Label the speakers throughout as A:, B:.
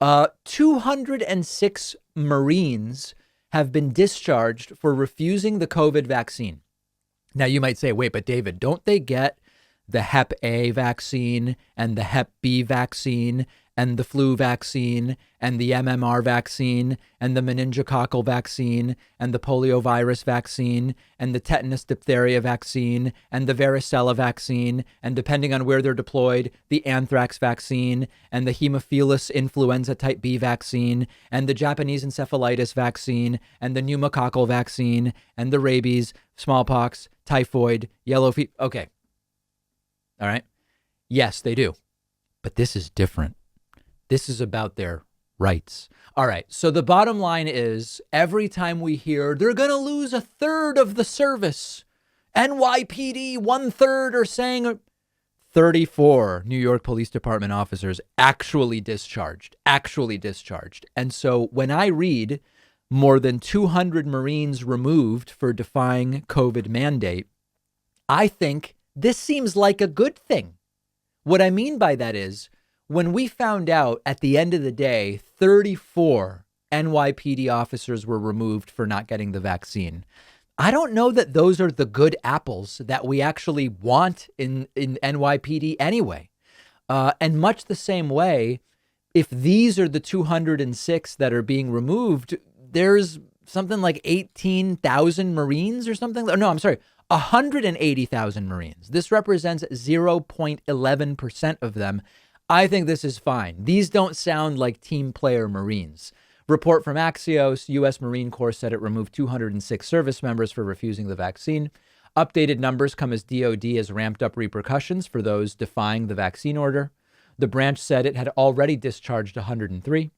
A: 206 Marines have been discharged for refusing the COVID vaccine. Now, you might say, wait, but David, don't they get the Hep A vaccine and the Hep B vaccine and the flu vaccine and the MMR vaccine and the meningococcal vaccine and the poliovirus vaccine and the tetanus diphtheria vaccine and the varicella vaccine and, depending on where they're deployed, the anthrax vaccine and the Haemophilus influenza type B vaccine and the Japanese encephalitis vaccine and the pneumococcal vaccine and the rabies, smallpox, typhoid, yellow fever? Okay. All right. Yes, they do. But this is different. This is about their rights. All right. So the bottom line is, every time we hear they're going to lose a third of the service, NYPD, 1/3 are saying 34 New York Police Department officers actually discharged. And so when I read more than 200 Marines removed for defying COVID mandate, I think this seems like a good thing. What I mean by that is, when we found out at the end of the day, 34 NYPD officers were removed for not getting the vaccine, I don't know that those are the good apples that we actually want in NYPD anyway. And much the same way, if these are the 206 that are being removed, there's something like 18,000 Marines or something. No, I'm sorry, 180,000 Marines. This represents 0.11% of them. I think this is fine. These don't sound like team player Marines. Report from Axios, U.S. Marine Corps said it removed 206 service members for refusing the vaccine. Updated numbers come as DOD has ramped up repercussions for those defying the vaccine order. The branch said it had already discharged 103.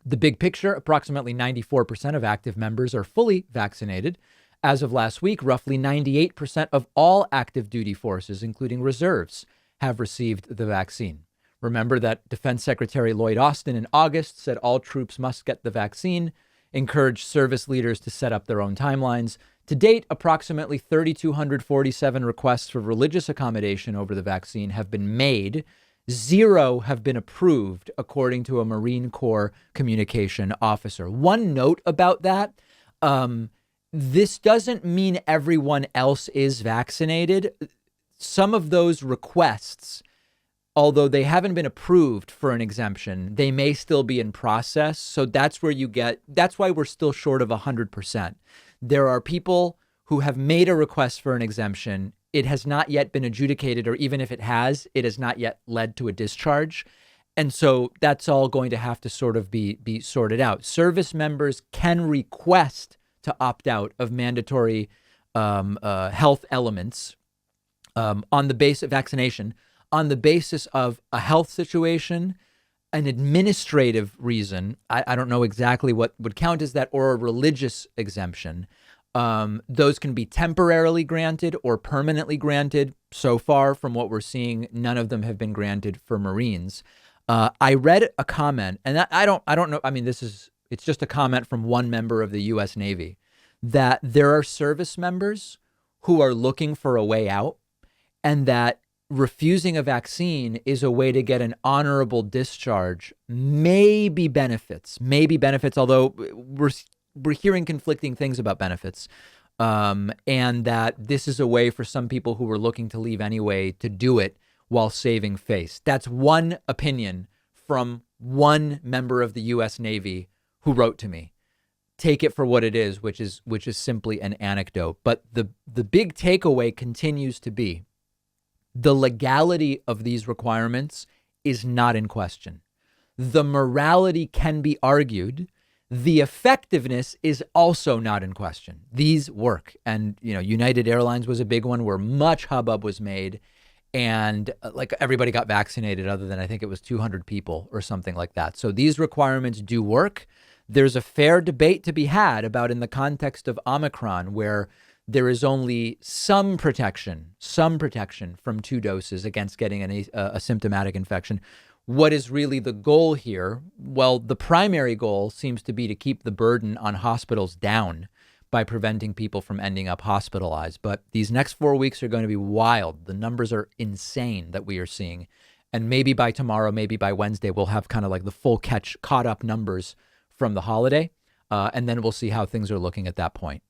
A: The big picture, approximately 94% of active members are fully vaccinated. As of last week, roughly 98% of all active duty forces, including reserves, have received the vaccine. Remember that Defense Secretary Lloyd Austin in August said all troops must get the vaccine, encouraged service leaders to set up their own timelines. To date, approximately 3,247 requests for religious accommodation over the vaccine have been made. 0 have been approved, according to a Marine Corps communication officer. One note about that, this doesn't mean everyone else is vaccinated. Some of those requests, although they haven't been approved for an exemption, they may still be in process. So that's where that's why we're still short of 100%. There are people who have made a request for an exemption. It has not yet been adjudicated, or even if it has not yet led to a discharge. And so that's all going to have to sort of be sorted out. Service members can request to opt out of mandatory health elements on the basis of vaccination, on the basis of a health situation, an administrative reason. I don't know exactly what would count as that, or a religious exemption. Those can be temporarily granted or permanently granted. So far, from what we're seeing, none of them have been granted for Marines. I read a comment, and I don't know. I mean, it's just a comment from one member of the U.S. Navy, that there are service members who are looking for a way out, and that refusing a vaccine is a way to get an honorable discharge. Maybe benefits, although we're hearing conflicting things about benefits, and that this is a way for some people who were looking to leave anyway to do it while saving face. That's one opinion from one member of the U.S. Navy who wrote to me. Take it for what it is, which is simply an anecdote. But the big takeaway continues to be, the legality of these requirements is not in question. The morality can be argued. The effectiveness is also not in question. These work. And, United Airlines was a big one where much hubbub was made. And like everybody got vaccinated other than, I think it was 200 people or something like that. So these requirements do work. There's a fair debate to be had about, in the context of Omicron, where there is only some protection from 2 doses against getting a symptomatic infection. What is really the goal here? Well, the primary goal seems to be to keep the burden on hospitals down by preventing people from ending up hospitalized. But these next 4 weeks are going to be wild. The numbers are insane that we are seeing. And maybe by tomorrow, maybe by Wednesday, we'll have kind of like the full caught up numbers from the holiday. And then we'll see how things are looking at that point.